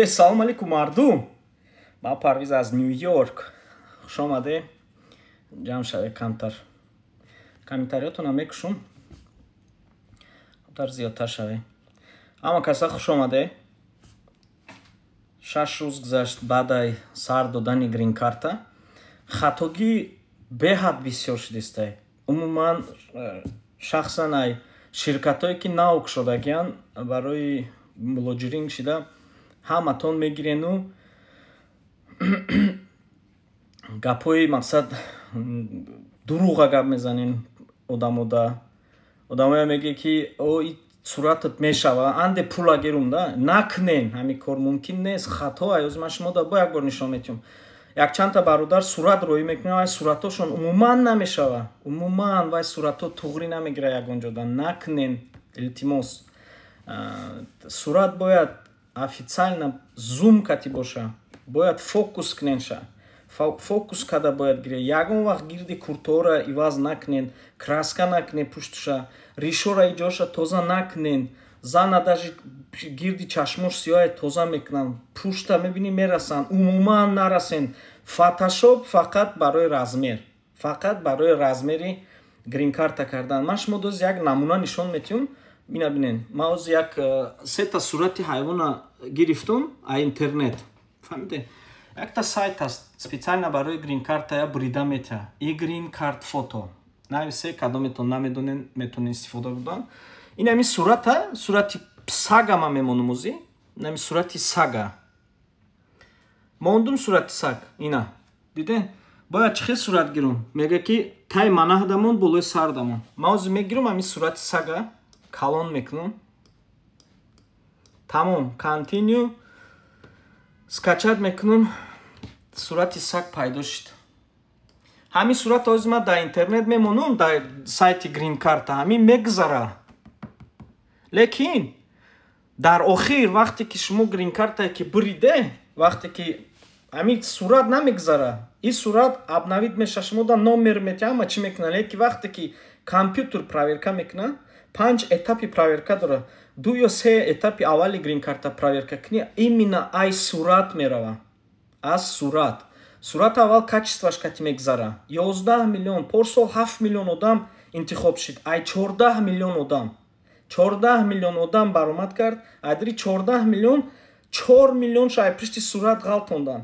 салом алейкум мардум. Ман Парвиз аз Нью-Йорк. Хуш омаде. Ҷамъ шаве камтар. Комментариятонам мекушум. Камтар зиёдтар шаве. Ҳама каса хуш омаде. 6 рӯз гузашт баъдаи сар додани грин карта. Хатогӣ беҳад бисёр шудистай. Умуман шахсан ай ширкатое ки нав кушодагиян барои мулоҷиринг шида ҳаматон мегирену гапҳои мақсад дурӯға гап мезанен одамода. Одамоя меге ки суратат мешава анде пула гирумда накунен ҳамин кор мумкин нест хато аёз ман шумода бо як бор нишон метиҳам. Якчандта бародар сурат роӣ мекунад вай суратошон умуман намешава. Умуман вай сурато туғри намегира ягонҷода. Накунен илтимос. Сурат бояд официально зум кати боша. Бояд фокус куненша. Фокус када бояд гире. Ягон вақт гирди куртора иваз накунен. Краска накунен пуштуша. Ришора иҷоша тоза накунен. Зана даже гирди чашмош сиёҳе тоза мекунан. Пушта мебини мерасан. Умуман нарасен. Фотошоп фақат барои размер. Фақат барои размери грин карта кардан. Ман шумо доз як намуна нишон метиҳам. Бина бинен. Ман оз як сета сурати ҳайвона гирифтум а интернет. Фаҳмиде? Якта сайт аст специально барои грин карта я бурида метиҳа. И грин карт фото. Нависе кадометон намедонен метонен истифода бурдан. Ин ҳамин сурата, сурати сага ма мемонумузи. Ин сурати сага. Мондум сурати саг. Ина. Диден? Бояд чӣ хел сурат гирум? Мега ки тай манаҳдамон болои сардамон. Ман ҳозир мегирам ҳамин сурати сага. Калон мекунам. Тамом. Continue. Скачат мекунам. Сурати саг пайдо шуд. ҳамин сурат ҳозир ман дар интернет мемонам, дар сайти грин карта ҳамин мегзара. Лекин дар охир вақте ки шумо грин карта ки буриде, вақте ки ҳамин сурат намегзара. Ин сурат абнавид меша шумо дар номер метиҳам чӣ мекуна. Лекин вақте ки компютер проверка мекуна, 5 этапи проверка дора. 2 ё 3 этапи аввали грин карта проверка куни, именно ай сурат мерава. Аз сурат. Сурат аввал качестваш кати мегзара. 11 миллион, порсол 7 миллион одам интихоб шид. Ай 14 миллион одам. 14 миллион одам баромад кард. Айдри 14 миллион, 4 миллион ай пишти сурат ғалтондан.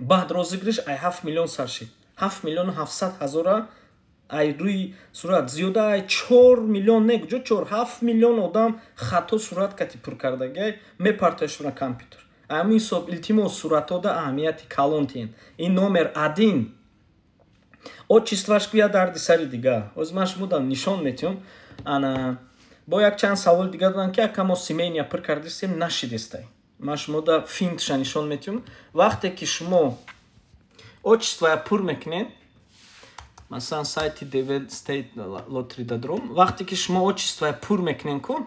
Баъд розигириш ай 7 миллион сар шид. 7 миллион 700 ҳазора ай рӯи сурат зиёда ай 4 миллион не куҷо 4 7 миллион одам хато сурат кати пур кардагай мепартояшона компютер. Ҳамин ҳисоб илтимос суратода аҳамияти калон тиҳен. Ин номер 1. Отчестваш куя дарди сари дига. Ҳозир ман шумода нишон метиҳам. Ана бо якчанд саволи дига додам ки якамо семейния пур кардистем нашидистай. Ман шумода финтша нишон метиҳам. Вақте ки шумо отчествая пур мекунед, масалан сайти David State Lottery дадром, вақте ки шумо отчествая пур мекунед ку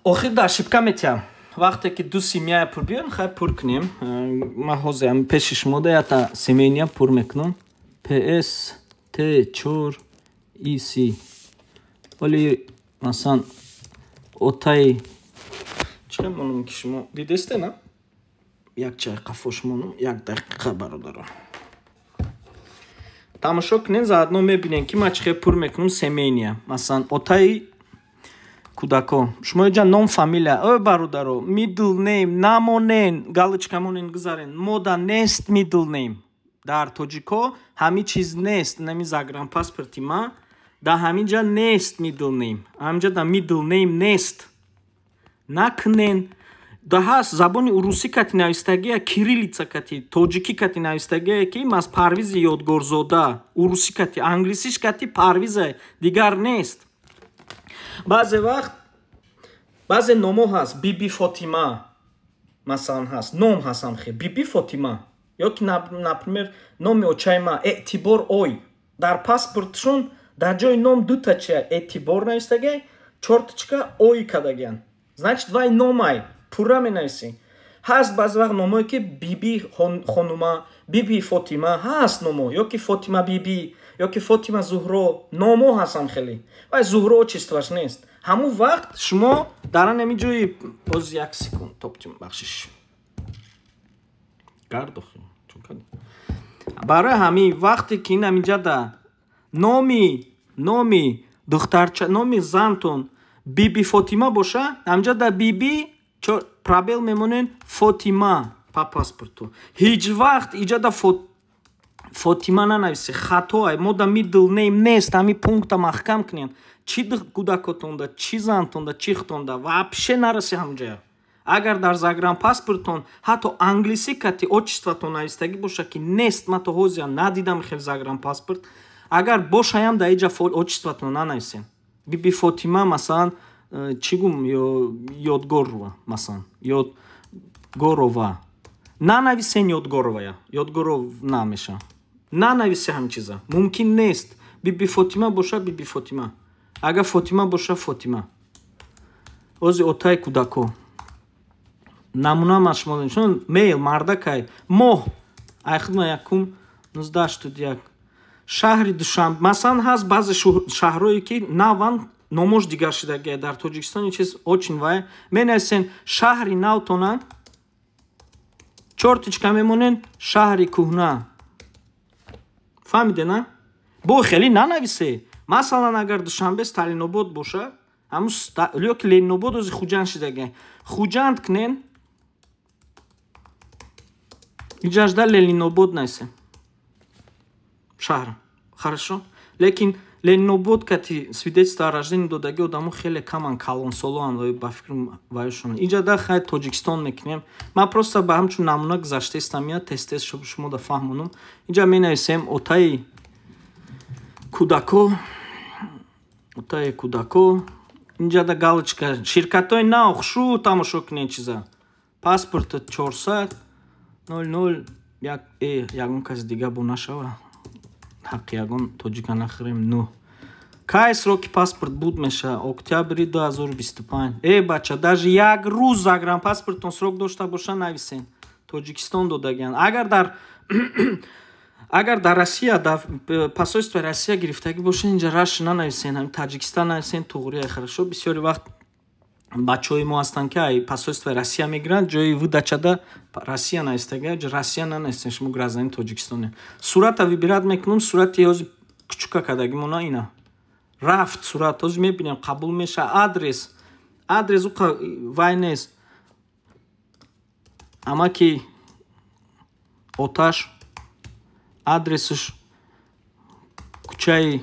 охир дар шипка метиҳам. Вақте ки ду семьяя пур биён хай пур кунем. Ман ҳозир пеши шумода якта семейния пур мекунам. PS T4 EC. Оли масалан отаи чӣ монум ки шумо дидесте на? Як чай қафош монум, як дақиқа бародаро. Тамошо кунен заодно мебинен ки ман чӣ хел пур мекунам семейния. Масалан отаи кудако. Шумо ҷа ном фамилия. Ой бародаро, middle name намонен, галочкамонен гузарен. Мода нест middle name. Дар тоҷико ҳамин чиз нест. Нами загранпаспорти ма дар ҳамин ҷа нест middle name. Ҳамин ҷа дар middle name нест. Накунен. Да ҳаст забони урусӣ кати навистагия, кириллица кати, тоҷикӣ кати навистагия ки мас Парвизи ёдгорзода, урусӣ кати, англисиш кати Парвизе, дигар нест. Баъзе вақт баъзе номо ҳаст, Биби Фотима масалан ҳаст, ном ҳаст ҳамхе, Биби Фотима. Ё ки например номи очаи ма Эътибор Ой. Дар паспортшон дар ҷои ном дутача Эътибор навистагия, чорточка Ой кадагиян. Значит вай номай пурра менависи. Ҳаст баъзе вақт номое ки Биби хонума, Биби Фотима ҳаст номо, ё ки Фотима Биби, ё ки Фотима Зуҳро, номо ҳастам хеле. Вай Зуҳро отчестваш нест. ҳамун вақт шумо дар ҳамин ҷои боз як секунд топтим бахшиш гардохи барои ҳамин вақте ки ин ҳаминҷа да номи духтарча номи зантон биби Фотима боша, ҳаминҷа да биби пробел мемонен Фотима па паспорту. Ҳеҷ вақт иҷа да Фотима нанависе, хатоае. Мо да middle name нест, ҳамин пункта маҳкам кунем. Чӣ кӯдакотонда, чӣ зантонда, чихтонда вообще нарасе ҳамҷая. Агар дар загранпаспортон ҳатто англисӣ кати отчестватон навистагӣ боша ки нест, ман то ҳозир надидам хел загранпаспорт. Агар бошаям да иҷа отчестватон нанависем. Биби Фотима масалан чӣ гум ёдгорова масалан ёдгорова нанависен ёдгоровая ёдгоров намеша нанависе ҳам чиза мумкин нест. Биби Фотима боша биби Фотима, агар Фотима боша Фотима. ози отаи кӯдако намуна машмо чун мейл мардакай моҳ айхидма 1981 шаҳри Душанбе масалан ҳаст баъзе шаҳрое ки наван номош дигар шудагия дар Тоҷикистон чиз очень вай менависен шаҳри навтона чортичка мемонен шаҳри кӯҳна. фаҳмиде на? бо хеле нанависе. Масалан агар Душанбе Сталинобод боша ҳамус ёки Ленинобод ози Хуҷанд шудагия Хуҷанд кунен иҷажда Ленинобод нависем шаҳр. Хорошо? Лекин Ленинобод кати свидетельство о рождении додаги одамо хеле каман калонсолоан ба фикр ваёшон. Иҷада хай Тоҷикистон мекунем. Ман просто ба ҳамчун намуна гузаштаистам я тез шумо да фаҳмонум. Иҷа менависем отаи кӯдако инҷа да галочка ширкатои нав хушу тамошо кунен чиза паспорта 400 00 ягон каси дига бо нашава ҳаққи ягон тоҷика нахӯрем. ну кай сроки паспорт буд меша октябри 2025. Бача даже як рӯз загранпаспортон срок дошта боша нависен Тоҷикистон додагиан. агар дар Россия дар посольствои Россия гирифтагӣ боша инҷа раш нанависен, ҳам Таҷикистон нависен туғрия. Хорошо? бисёри вақт бачаҳои мо ҳастанд ки ай посольствои Россия мегиранд ҷои выдачада Россия навистагия ҷо Россия нанависен шумо гражданин Тоҷикистоне. сурата вибират мекунам сурати ҳози кучука кадагимона ина рафт сурат ҳози мебинем қабул меша. адрес уқа вай нест ама ки оташ адресаш кӯчаи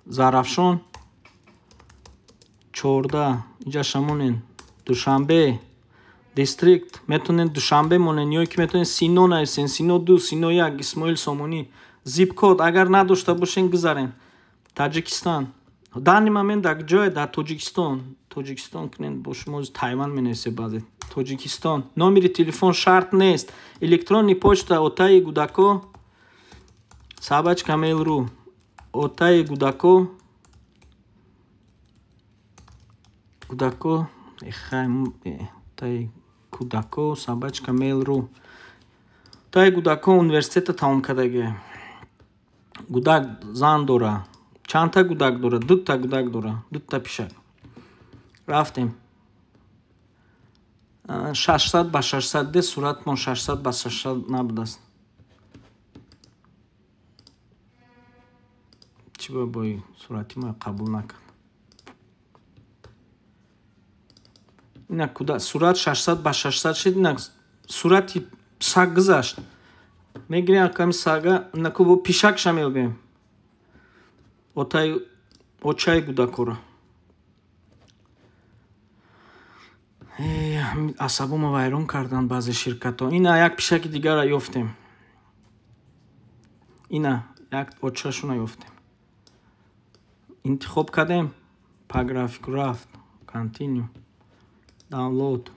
Зарафшон 14 иҷа шамонен Душанбе дистрикт метонен Душанбе монен ё ки метонен Сино нависен Сино 2 Сино 1 Исмоил Сомонӣ зипкод агар надошта бошен гузарен Таҷикистон данни момент дар ҷое дар Тоҷикистон кунен бо шумо Тайван менависе баъзе Тоҷикистон. номери телефон шарт нест. электронни почта отаи кӯдако @mail.ru отаи кӯдако @mail.ru отаи кӯдако университета тамом кардагия кӯдак зан дора чандта кӯдак дора дута кӯдак дора дута пишак рафтем 600 ба 600 де суратмон 600 ба 600 набудааст. чӣ бобои сурати мо қабул накард. ина кӯдак сурат 600 ба 600 шуд. ина сурати саг гузашт мегирем ками сага накубо пишакша меёбем отаи очаи кӯдакора. асабомо вайрон карданд баъзе ширкатҳо. ина як пишаки дигара ёфтем. ина як очашуна ёфтем. интихоб кардем параграфик рафт континю даунлод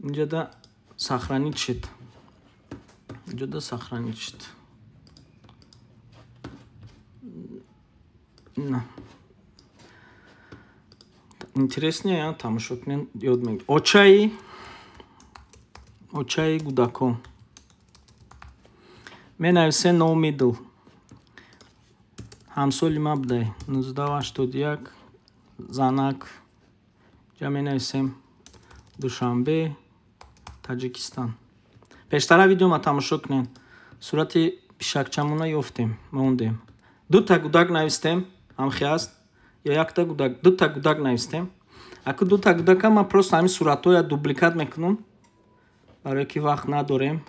инҷода сохранить шуд. интереснее тамошо кунем ёд мегирем. очаи кӯдако менависен номидл ҳамсоли ма будай 1981 занак ҷа менависем душанбе Таҷикистон. Пештара видеома тамошо кунед. Сурати пишакчамона ёфтем, мондем. Дута гудак навистем, ҳамхи аст, ё якта гудак, дута гудак навистем. Аку дута гудака ман просто ҳамин суратҳоя дубликат мекунам, барое ки вақт надорем.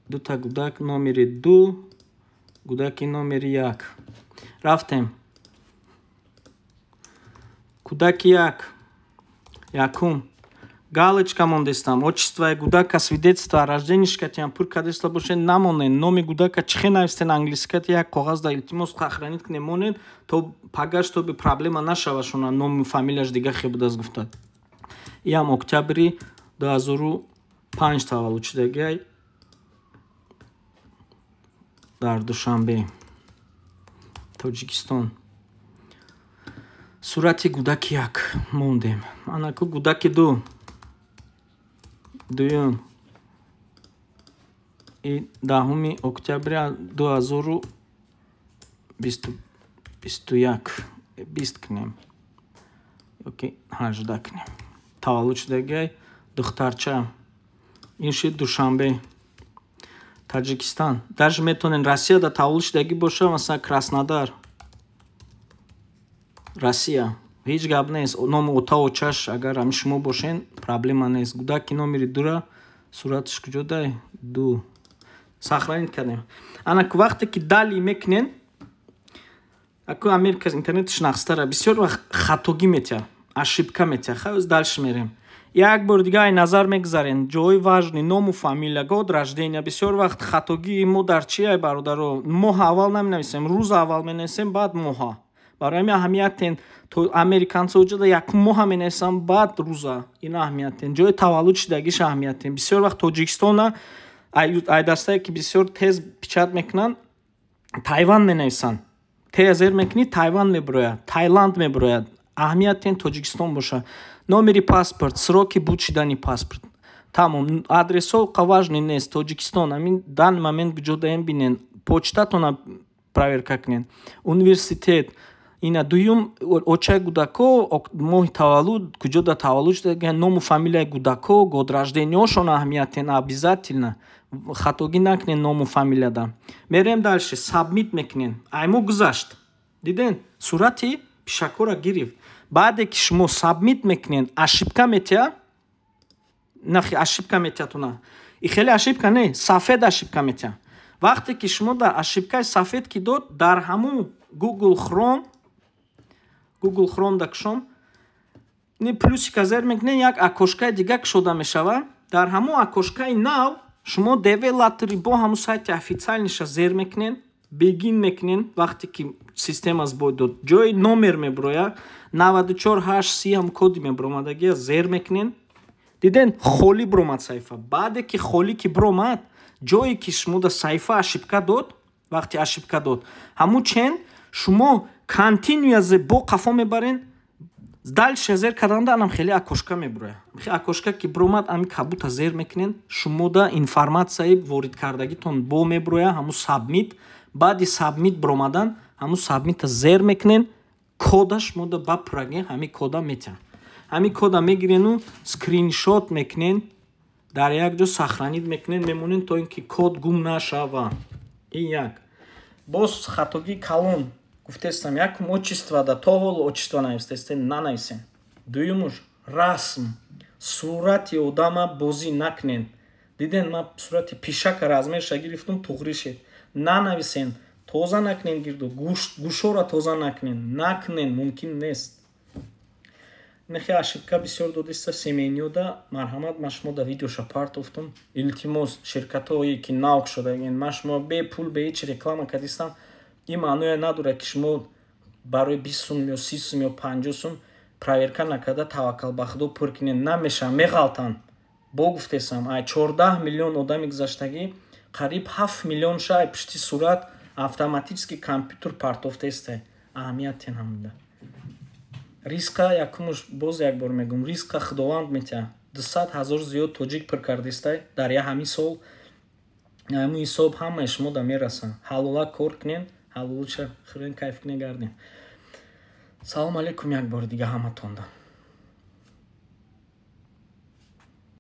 Дута гудак номери 2, гудаки номери 1. Рафтем. Гудаки 1. Якум. Галочка мондестам. Отчество гудака, свидетельство о рождении шкатиам пур кадеста бошен намонен. Номи гудака чихе навистен англискати як коғаз да илтимос хохранит к немонен, то пагаш то би проблема нашава шуна номи фамилияш дига хе будаз гуфтад. Иам октябри 2005 таваллуд шудагай дар Душанбе, Тоҷикистон. Сурати гудаки 1 мондем. Анаку гудаки 2. Дуюм. И 10 октября 2021. 20 кунем. Окей, 18 кунем. Таваллуд шудагай духтарча. Ин шуд Душанбе, Таҷикистон. Даже метонен Россияда таваллуд шудаги боша, масалан Краснодар. Россия. Ҳеҷ гап нест. Номи ота очаш агар ҳами шумо бошен, проблема нест. Гудаки номери 2 сураташ куҷо дай? 2. Сохранить кардем. Анаку вақте ки дали мекунен, аку Америка интернетиш нақстара, бисёр вақт хатогӣ метиҳад, ошибка метиҳад. Хавз дальше мерем. Як бор дига ай назар мегзарен. Ҷои важни ному фамилия, год рождения. Бисёр вақт хатогӣ мо дар чи ай бародаро? Моҳ аввал наменависем, рӯз аввал менависем, баъд моҳа. Барои ҳамин аҳамиятен то американцо ҷода якум моҳа менависам, баъд рӯза. Ина аҳамиятен. Ҷои таваллуд шудагиш аҳамиятен. Бисёр вақт Тоҷикистона ай дастае ки бисёр тез печат мекунанд, Тайван менависанд. Тезер мекунӣ, Тайван мебирояд, Таиланд мебирояд. Аҳамиятен Тоҷикистон боша. Номери паспорт, сроки буд шудани паспорт. Тамом. Адресовка важный нест. Тоҷикистон. Ҳамин дан момент гуҷодаем бинен. Почтатона проверка кунен. Университет. Ина дуюм очаи гудако, моҳи таваллуд, куҷода таваллуд шуда, ному фамилияи гудако, годрождениёшон аҳамиятен обязательно. Хатогӣ накунен ному фамилияда. Мерем дальше. Сабмит мекунен. Аймо гузашт. Диден? Сурати пишакора гирифт. баъде ки шумо сабмит мекунен, ошибка метиҳад. Нахи ошибка метиҳад туна. И хеле ошибка не, сафед ошибка метиҳад. Вақте ки шумо дар ошибкаи сафед ки дод, дар ҳамун Google Chrome да кушом, не плюсика зер мекунен, як окошкаи дига кушода мешавад. Дар ҳамун окошкаи нав шумо девелопери бо ҳамун сайти официалниша зер мекунен, бегин мекунен. Вақте ки система збой дод, ҷои номер мебирояд, 94830 ҳам коди мебиромадагия зер мекунен. Диден холӣ биромад саҳифа. Баъде ки холӣ ки биромад, ҷое ки шумо да саҳифа ошибка дод, вақти ошибка дод, ҳамун чен шумо континуязе бо қафо мебарен, дальше зер карданда анам хеле окошка мебирояд. Окошка ки биромад, ами кабута зер мекунен, шумо да информатсияи ворид кардагитон бо мебирояд, ҳамун сабмит. баъди сабмит биромадан, ҳамун сабмита зер мекунен, кода шумо да бапураген, ҳамин кода метиҳад. ҳамин кода мегирену скриншот мекунен, дар як ҷо сохранит мекунен, мемонен то ин ки код гум нашава. Ин як. Боз хатогӣ калон гуфтестам, якум отчество да то ҳол отчество навистестем, нанависен. Дуюмуш расм, сурати одама бозӣ накунен. Диден ман сурати пишака размерша гирифтум, туғри шед. Нанависен, тоза накунен гирду, гӯшора тоза накунен, мумкин нест. Нехе ошибка бисёр додиста семейниёда, марҳамат, ман шумо да видеоша партофтум. Илтимос ширкатҳое ки навк шудаген, ман шумо бепул бе ҳеҷ реклама кардистам. Ин маъное надорад ки шумо барои 20 сум ё 30 сум ё 50 сум проверка накарда таваккал ба худо пур кунен. Намешавад, меғалтанд. Бо гуфтесам, ай 14 миллион одами гузаштагӣ, қариб 7 миллион ша ай пишти сурат автоматически компютер партофтестай. Аҳамиятен ҳамуда. Риска якумуш боз як бор мегум, риска худованд метиҳад. 200 000 зиёд тоҷик пур кардистай дар я ҳамин сол. ҳамин ҳисоб ҳамаи шумо да мерасанд. ҳалола кор кунен, ҳаллуча хӯрен кайф кунед гардем. салому алайкум як бори дига ҳаматондан.